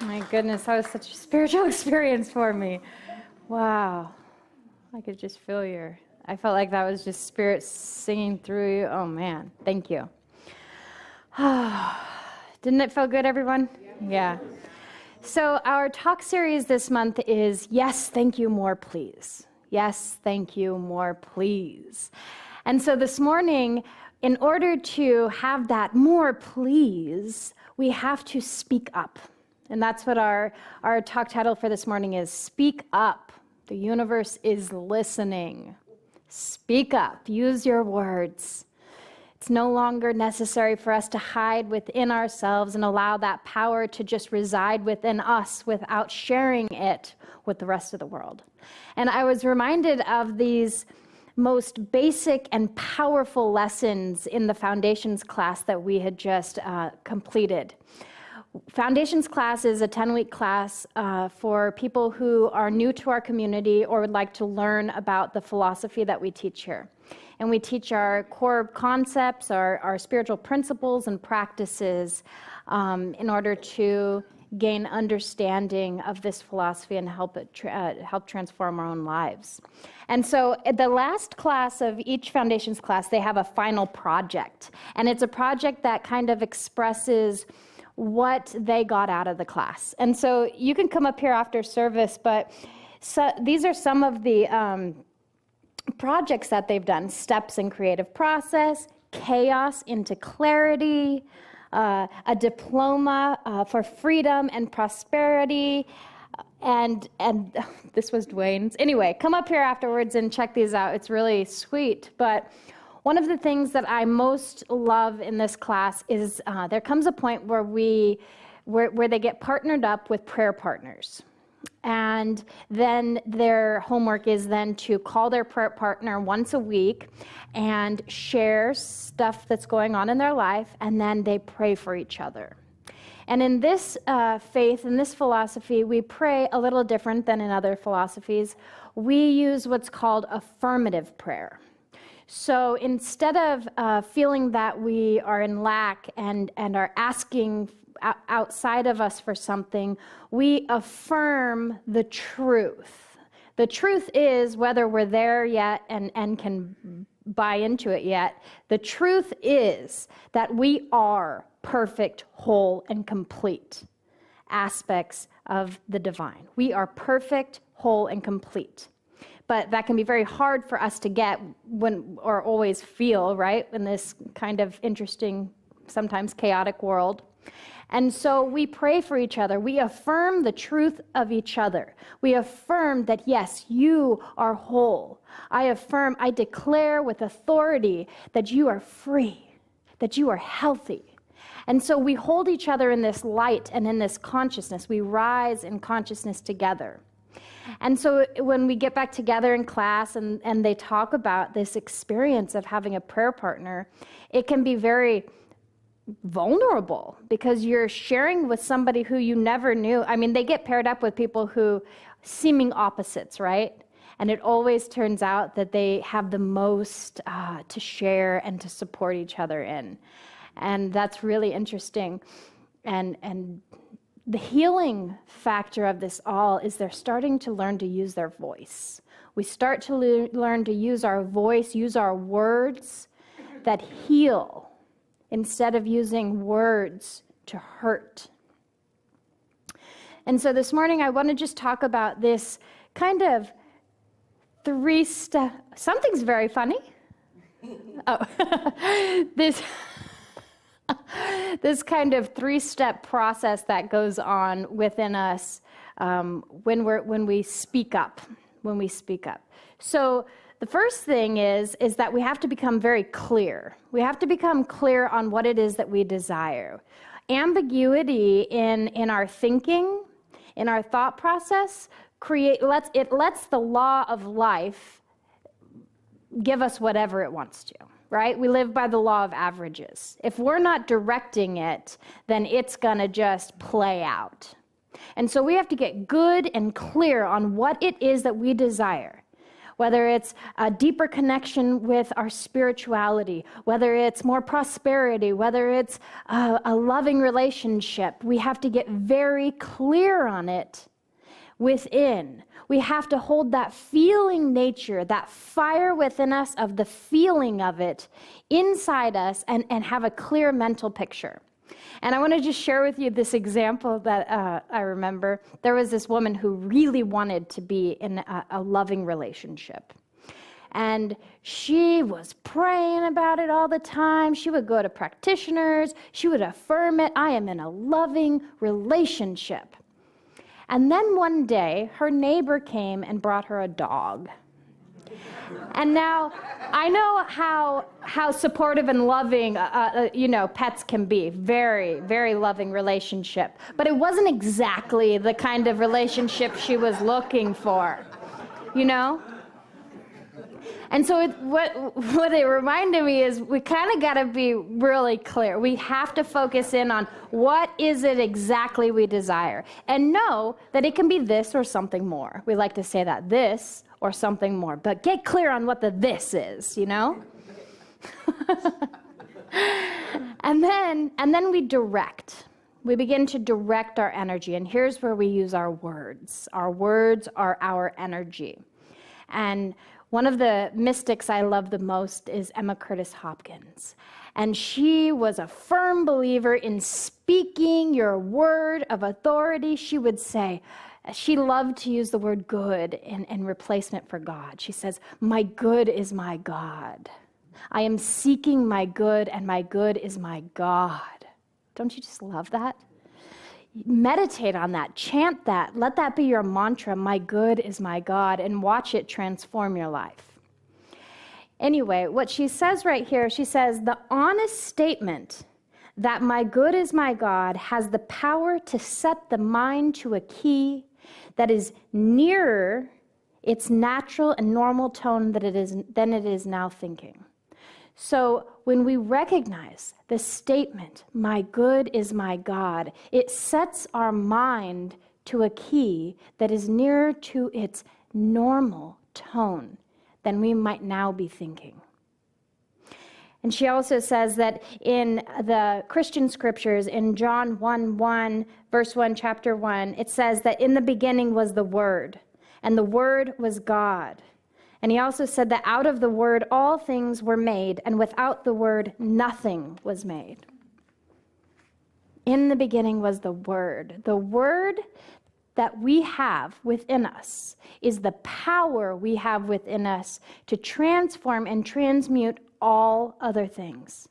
My goodness, that was such a spiritual experience for me. Wow. I could just feel I felt like that was just Spirit singing through you. Oh man, thank you. Didn't it feel good, everyone? Yeah. So our talk series this month is Yes, Thank You, More Please. Yes, thank you, more please. And so this morning, in order to have that more please, we have to speak up. And that's what our talk title for this morning is, Speak Up. The universe is listening. Speak up. Use your words. It's no longer necessary for us to hide within ourselves and allow that power to just reside within us without sharing it with the rest of the world. And I was reminded of these most basic and powerful lessons in the foundations class that we had just completed. Foundations class is a 10-week class for people who are new to our community or would like to learn about the philosophy that we teach here. And we teach our core concepts, our spiritual principles and practices in order to gain understanding of this philosophy and help transform our own lives. And so at the last class of each foundations class, they have a final project. And it's a project that kind of expresses what they got out of the class. And so you can come up here after service, but these are some of the projects that they've done: steps in creative process, chaos into clarity, a diploma for freedom and prosperity, and this was Dwayne's. Anyway, come up here afterwards and check these out. It's really sweet. But one of the things that I most love in this class is there comes a point where where they get partnered up with prayer partners. And then their homework is then to call their prayer partner once a week and share stuff that's going on in their life, and then they pray for each other. And in this faith, in this philosophy, we pray a little different than in other philosophies. We use what's called affirmative prayer. So instead of feeling that we are in lack and are asking outside of us for something, we affirm the truth. The truth is, whether we're there yet and can buy into it yet, the truth is that we are perfect, whole, and complete aspects of the divine. We are perfect, whole, and complete. But that can be very hard for us to get or always feel, right, in this kind of interesting, sometimes chaotic world. And so we pray for each other. We affirm the truth of each other. We affirm that, yes, you are whole. I declare with authority that you are free, that you are healthy. And so we hold each other in this light and in this consciousness. We rise in consciousness together. And so when we get back together in class and they talk about this experience of having a prayer partner, it can be very vulnerable because you're sharing with somebody who you never knew. I mean, they get paired up with people who seeming opposites, right? And it always turns out that they have the most to share and to support each other in. And that's really interesting. And the healing factor of this all is they're starting to learn to use their voice. We start to learn to use our voice, use our words that heal instead of using words to hurt. And so this morning I want to just talk about this kind of three-step, something's very funny. Oh, this kind of three-step process that goes on within us when we speak up. So the first thing is that we have to become very clear. We have to become clear on what it is that we desire. Ambiguity in our thinking, in our thought process, lets the law of life give us whatever it wants to. Right? We live by the law of averages. If we're not directing it, then it's going to just play out. And so we have to get good and clear on what it is that we desire. whether it's a deeper connection with our spirituality, whether it's more prosperity, whether it's a loving relationship, we have to get very clear on it within. We have to hold that feeling nature, that fire within us of the feeling of it inside us and have a clear mental picture. And I want to just share with you this example that I remember. There was this woman who really wanted to be in a loving relationship. And she was praying about it all the time. She would go to practitioners. She would affirm it. I am in a loving relationship. And then one day, her neighbor came and brought her a dog. And now, I know how supportive and loving, pets can be. Very, very loving relationship. But it wasn't exactly the kind of relationship she was looking for, you know? And so what it reminded me is we kind of got to be really clear. We have to focus in on what is it exactly we desire. And know that it can be this or something more. We like to say that, this or something more. But get clear on what the this is, you know? And then we direct. We begin to direct our energy. And here's where we use our words. Our words are our energy. And one of the mystics I love the most is Emma Curtis Hopkins. And she was a firm believer in speaking your word of authority. She would say, she loved to use the word good in replacement for God. She says, my good is my God. I am seeking my good, and my good is my God. Don't you just love that? Meditate on that, chant that, let that be your mantra, my good is my God, and watch it transform your life. Anyway, what she says right here, she says, the honest statement that my good is my God has the power to set the mind to a key that is nearer its natural and normal tone than it is now thinking. So when we recognize the statement, my good is my God, it sets our mind to a key that is nearer to its normal tone than we might now be thinking. And she also says that in the Christian scriptures, in John 1:1, verse 1, chapter 1, it says that in the beginning was the Word, and the Word was God. And he also said that out of the Word all things were made, and without the Word nothing was made. In the beginning was the Word. The Word that we have within us is the power we have within us to transform and transmute all other things.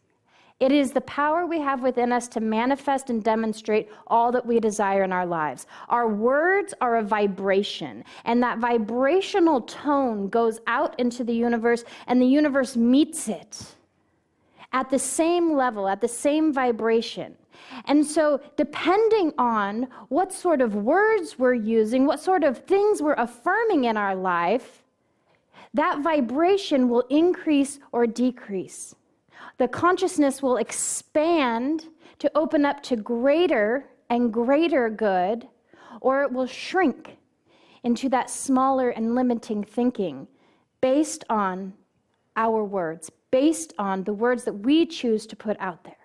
It is the power we have within us to manifest and demonstrate all that we desire in our lives. Our words are a vibration, and that vibrational tone goes out into the universe, and the universe meets it at the same level, at the same vibration. And so depending on what sort of words we're using, what sort of things we're affirming in our life, that vibration will increase or decrease. The consciousness will expand to open up to greater and greater good, or it will shrink into that smaller and limiting thinking based on our words, based on the words that we choose to put out there.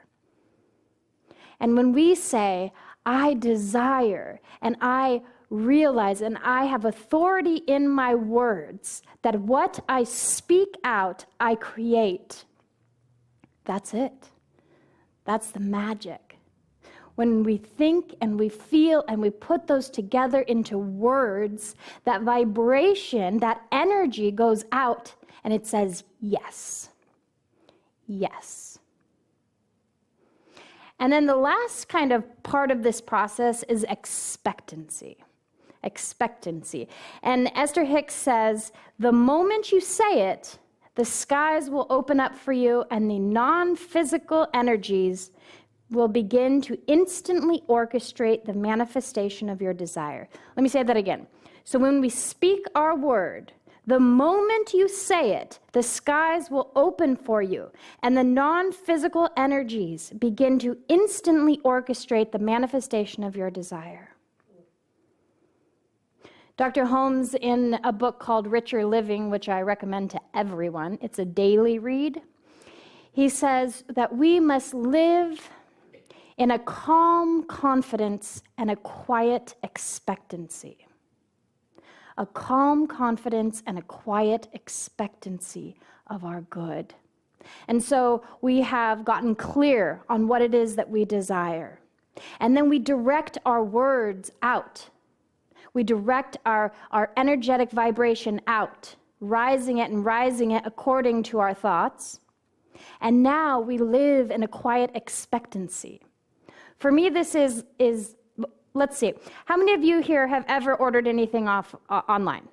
And when we say, I desire, and I realize, and I have authority in my words, that what I speak out, I create. That's it. That's the magic. When we think and we feel and we put those together into words, that vibration, that energy goes out and it says, yes. Yes. And then the last kind of part of this process is expectancy. Expectancy. And Esther Hicks says, the moment you say it, the skies will open up for you and the non-physical energies will begin to instantly orchestrate the manifestation of your desire. Let me say that again. So when we speak our word, the moment you say it, the skies will open for you, and the non-physical energies begin to instantly orchestrate the manifestation of your desire. Dr. Holmes, in a book called Richer Living, which I recommend to everyone, it's a daily read, he says that we must live in a calm confidence and a quiet expectancy. A calm confidence and a quiet expectancy of our good. And so we have gotten clear on what it is that we desire. And then we direct our words out. We direct our energetic vibration out, rising it according to our thoughts. And now we live in a quiet expectancy. For me, this is let's see. How many of you here have ever ordered anything off online?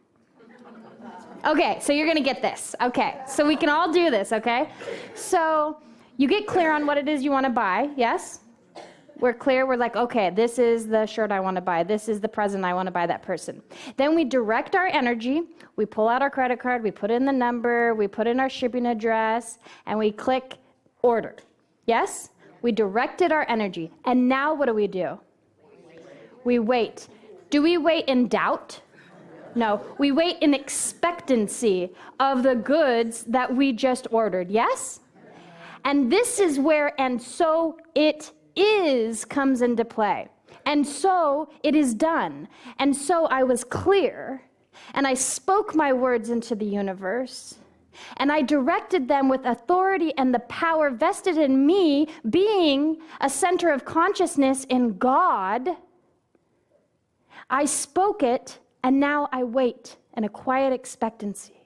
Okay, so you're going to get this. Okay, so we can all do this, okay? So you get clear on what it is you want to buy, yes? We're clear. We're like, okay, this is the shirt I want to buy. This is the present I want to buy that person. Then we direct our energy. We pull out our credit card. We put in the number. We put in our shipping address. And we click order. Yes? We directed our energy. And now what do? We wait. Do we wait in doubt? No. We wait in expectancy of the goods that we just ordered. Yes? And this is where, and so it is comes into play. And so it is done. And so I was clear, and I spoke my words into the universe, and I directed them with authority and the power vested in me, being a center of consciousness in God. I spoke it, and now I wait in a quiet expectancy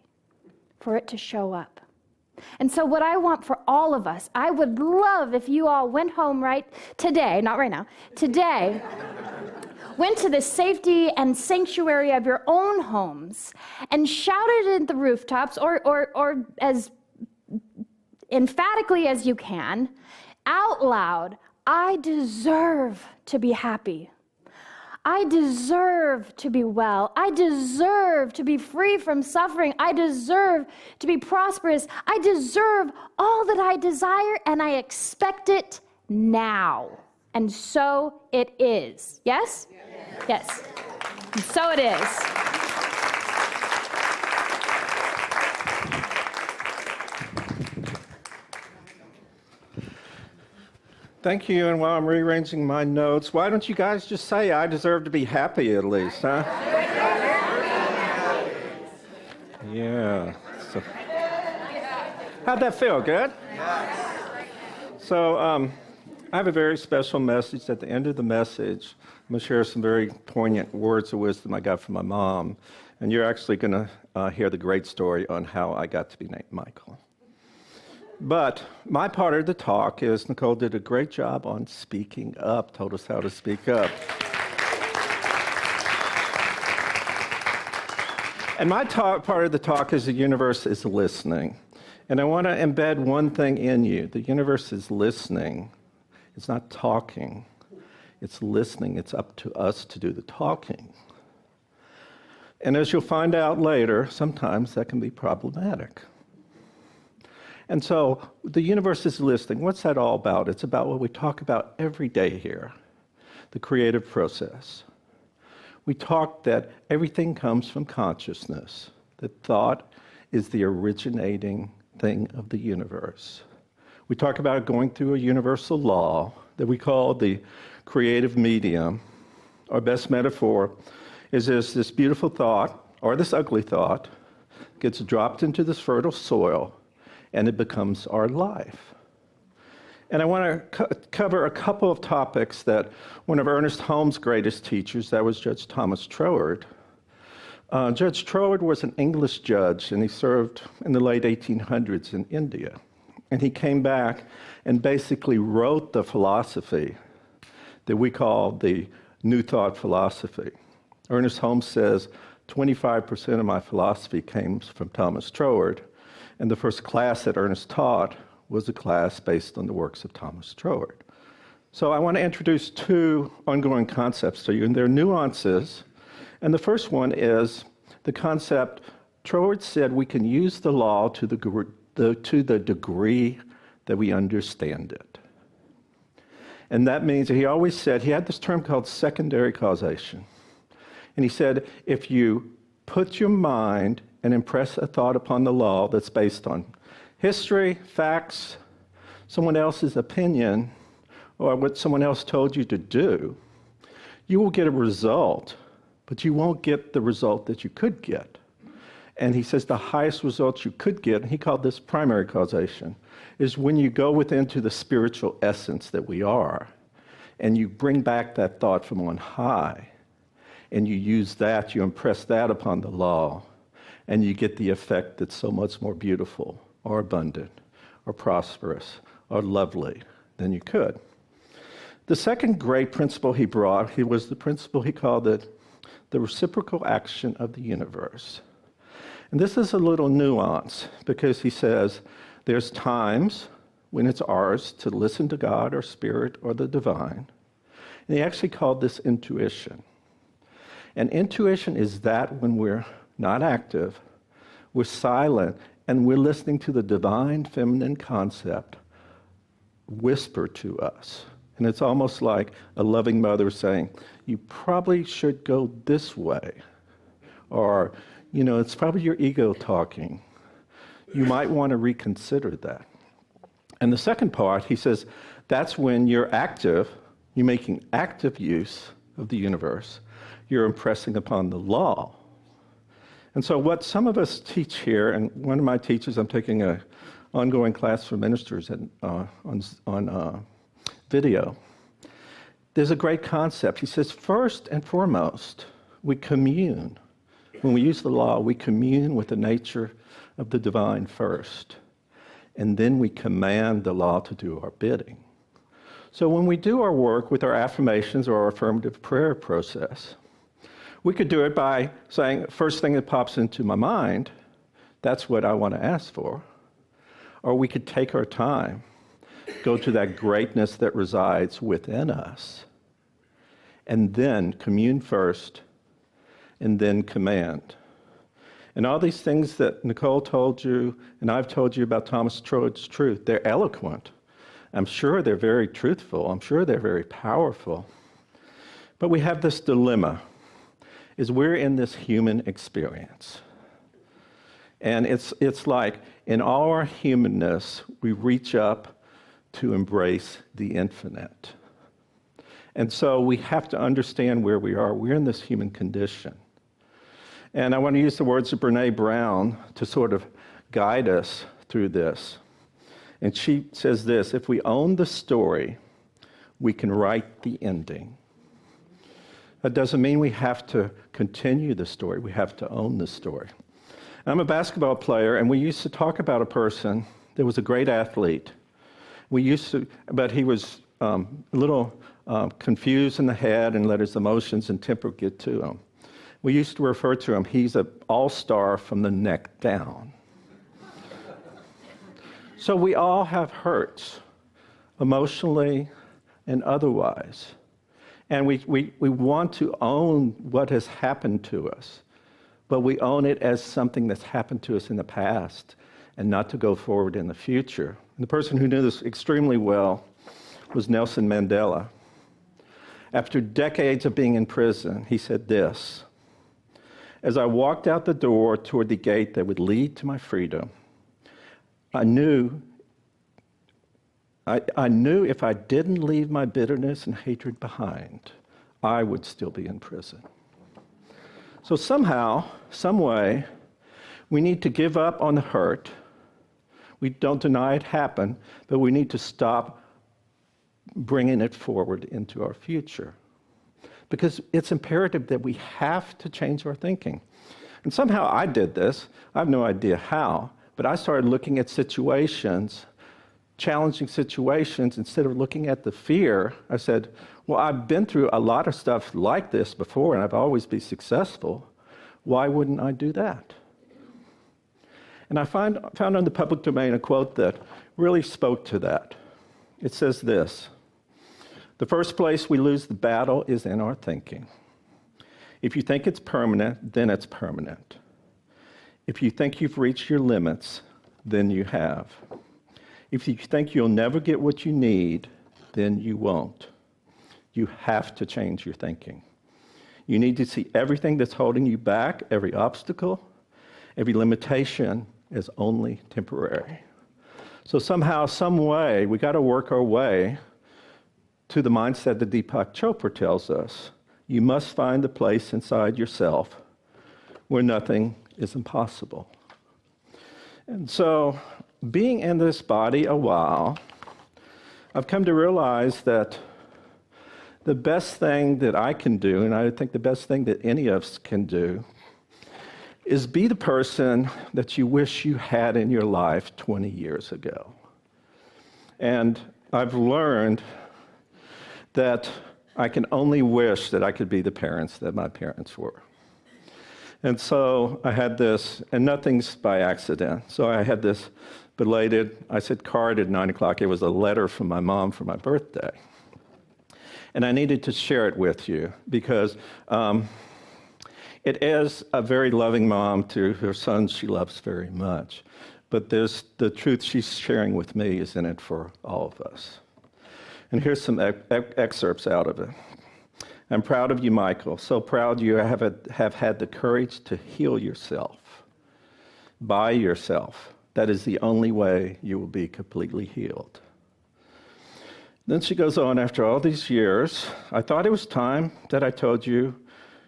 for it to show up. And so what I want for all of us, I would love if you all went home right today, not right now, today, went to the safety and sanctuary of your own homes and shouted at the rooftops or as emphatically as you can, out loud, I deserve to be happy. I deserve to be well. I deserve to be free from suffering. I deserve to be prosperous. I deserve all that I desire, and I expect it now. And so it is. Yes? Yes. And so it is. Thank you, and while I'm rearranging my notes, why don't you guys just say, I deserve to be happy at least, huh? Yeah. So, how'd that feel, good? So, I have a very special message. At the end of the message, I'm going to share some very poignant words of wisdom I got from my mom, and you're actually going to hear the great story on how I got to be named Michael. But my part of the talk is Nicole did a great job on speaking up, told us how to speak up. And my part of the talk is the universe is listening. And I want to embed one thing in you. The universe is listening. It's not talking. It's listening. It's up to us to do the talking. And as you'll find out later, sometimes that can be problematic. And so the universe is listening. What's that all about? It's about what we talk about every day here, the creative process. We talk that everything comes from consciousness, that thought is the originating thing of the universe. We talk about going through a universal law that we call the creative medium. Our best metaphor is this beautiful thought, or this ugly thought, gets dropped into this fertile soil, and it becomes our life. And I want to cover a couple of topics that one of Ernest Holmes' greatest teachers, that was Judge Thomas Troward. Judge Troward was an English judge, and he served in the late 1800s in India. And he came back and basically wrote the philosophy that we call the New Thought philosophy. Ernest Holmes says, 25% of my philosophy came from Thomas Troward, and the first class that Ernest taught was a class based on the works of Thomas Troward. So I want to introduce two ongoing concepts to you, and they're nuances. And the first one is the concept, Troward said we can use the law to the degree that we understand it. And that means, he always said, he had this term called secondary causation. And he said, if you put your mind and impress a thought upon the law that's based on history, facts, someone else's opinion, or what someone else told you to do, you will get a result, but you won't get the result that you could get. And he says the highest result you could get, and he called this primary causation, is when you go within to the spiritual essence that we are, and you bring back that thought from on high, and you use that, you impress that upon the law, and you get the effect that's so much more beautiful, or abundant, or prosperous, or lovely than you could. The second great principle he brought, he was the principle he called it the reciprocal action of the universe. And this is a little nuance because he says there's times when it's ours to listen to God or Spirit or the divine. And he actually called this intuition. And intuition is that when we're not active, we're silent, and we're listening to the divine feminine concept whisper to us. And it's almost like a loving mother saying, you probably should go this way. Or, it's probably your ego talking. You might want to reconsider that. And the second part, he says, that's when you're active, you're making active use of the universe. You're impressing upon the law. And so what some of us teach here, and one of my teachers, I'm taking an ongoing class for ministers on video. There's a great concept. He says, first and foremost, we commune. When we use the law, we commune with the nature of the divine first. And then we command the law to do our bidding. So when we do our work with our affirmations or our affirmative prayer process, we could do it by saying, first thing that pops into my mind, that's what I want to ask for. Or we could take our time, go to that greatness that resides within us, and then commune first, and then command. And all these things that Nicole told you, and I've told you about Thomas Troid's truth, they're eloquent. I'm sure they're very truthful. I'm sure they're very powerful. But we have this dilemma, is we're in this human experience. And it's like, in all our humanness, we reach up to embrace the infinite. And so we have to understand where we are. We're in this human condition. And I want to use the words of Brene Brown to sort of guide us through this. And she says this, if we own the story, we can write the ending. That doesn't mean we have to continue the story. We have to own the story. I'm a basketball player, and we used to talk about a person that was a great athlete. But he was a little confused in the head and let his emotions and temper get to him. We used to refer to him, he's an all-star from the neck down. So we all have hurts, emotionally and otherwise. And we want to own what has happened to us, but we own it as something that's happened to us in the past and not to go forward in the future. And the person who knew this extremely well was Nelson Mandela. After decades of being in prison, he said this, as I walked out the door toward the gate that would lead to my freedom, I knew if I didn't leave my bitterness and hatred behind, I would still be in prison. So somehow, some way, we need to give up on the hurt. We don't deny it happened, but we need to stop bringing it forward into our future. Because it's imperative that we have to change our thinking. And somehow I did this. I have no idea how, but I started looking at situations, challenging situations, instead of looking at the fear. I said, well, I've been through a lot of stuff like this before, and I've always been successful. Why wouldn't I do that? And I found in the public domain a quote that really spoke to that. It says this, the first place we lose the battle is in our thinking. If you think it's permanent, then it's permanent. If you think you've reached your limits, then you have. If you think you'll never get what you need, then you won't. You have to change your thinking. You need to see everything that's holding you back, every obstacle, every limitation as only temporary. So somehow, some way, we got to work our way to the mindset that Deepak Chopra tells us. You must find the place inside yourself where nothing is impossible. And so, being in this body a while, I've come to realize that the best thing that I can do, and I think the best thing that any of us can do, is be the person that you wish you had in your life 20 years ago. And I've learned that I can only wish that I could be the parents that my parents were. And so I had this, and nothing's by accident. So I had this belated, I said card at 9 o'clock. It was a letter from my mom for my birthday. And I needed to share it with you because it is a very loving mom to her sons she loves very much. But there's the truth she's sharing with me is in it for all of us. And here's some excerpts out of it. I'm proud of you, Michael. So proud you have had the courage to heal yourself by yourself. That is the only way you will be completely healed. Then she goes on, after all these years, I thought it was time that I told you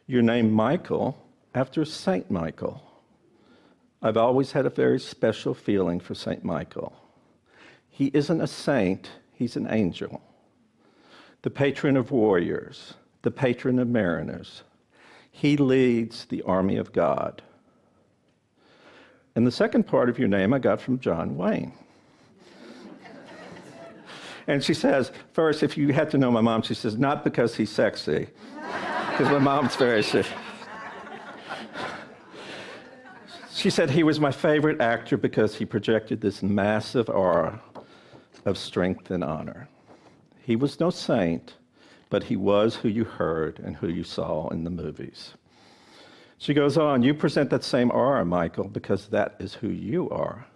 your name Michael after Saint Michael. I've always had a very special feeling for Saint Michael. He isn't a saint, he's an angel. The patron of warriors, the patron of mariners. He leads the army of God. And the second part of your name I got from John Wayne. And she says, first, if you had to know my mom, she says, not because he's sexy, because my mom's very sexy. She said he was my favorite actor because he projected this massive aura of strength and honor. He was no saint, but he was who you heard and who you saw in the movies. She goes on, you present that same aura, Michael, because that is who you are.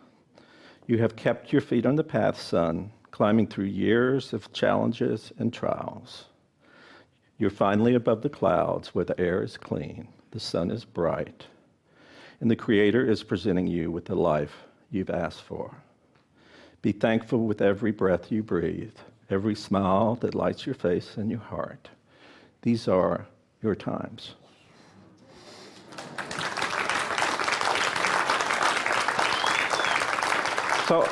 You have kept your feet on the path, son, climbing through years of challenges and trials. You're finally above the clouds where the air is clean, the sun is bright, and the Creator is presenting you with the life you've asked for. Be thankful with every breath you breathe, every smile that lights your face and your heart. These are your times. So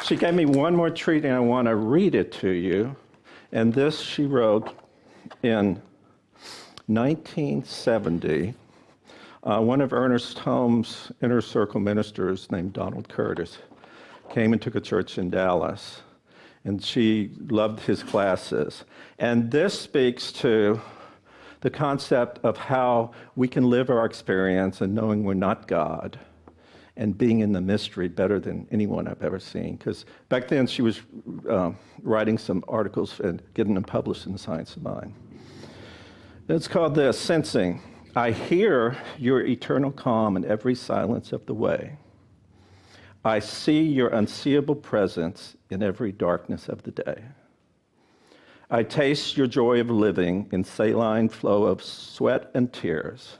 she gave me one more treat, and I want to read it to you. And this she wrote in 1970. One of Ernest Holmes' inner circle ministers named Donald Curtis came and took a church in Dallas. And she loved his classes. And this speaks to the concept of how we can live our experience and knowing we're not God and being in the mystery better than anyone I've ever seen. Because back then she was writing some articles and getting them published in the Science of Mind. It's called this, Sensing. I hear your eternal calm in every silence of the way. I see your unseeable presence in every darkness of the day. I taste your joy of living in saline flow of sweat and tears.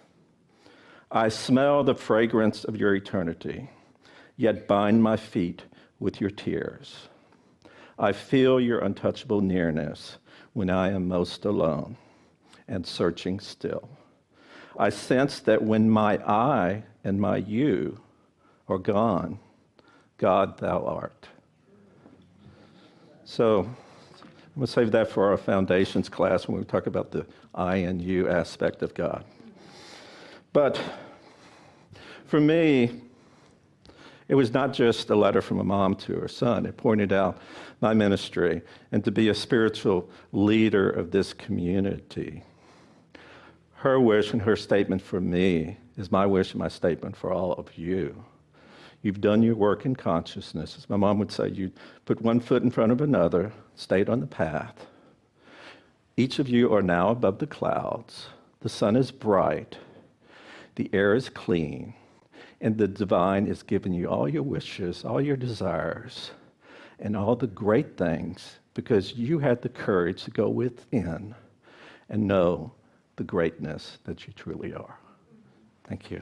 I smell the fragrance of your eternity, yet bind my feet with your tears. I feel your untouchable nearness when I am most alone and searching still. I sense that when my I and my you are gone, God, thou art. So I'm going to save that for our foundations class when we talk about the I and you aspect of God. But for me, it was not just a letter from a mom to her son. It pointed out my ministry and to be a spiritual leader of this community. Her wish and her statement for me is my wish and my statement for all of you. You've done your work in consciousness. As my mom would say, you put one foot in front of another, stayed on the path. Each of you are now above the clouds. The sun is bright. The air is clean. And the divine is giving you all your wishes, all your desires, and all the great things because you had the courage to go within and know the greatness that you truly are. Thank you.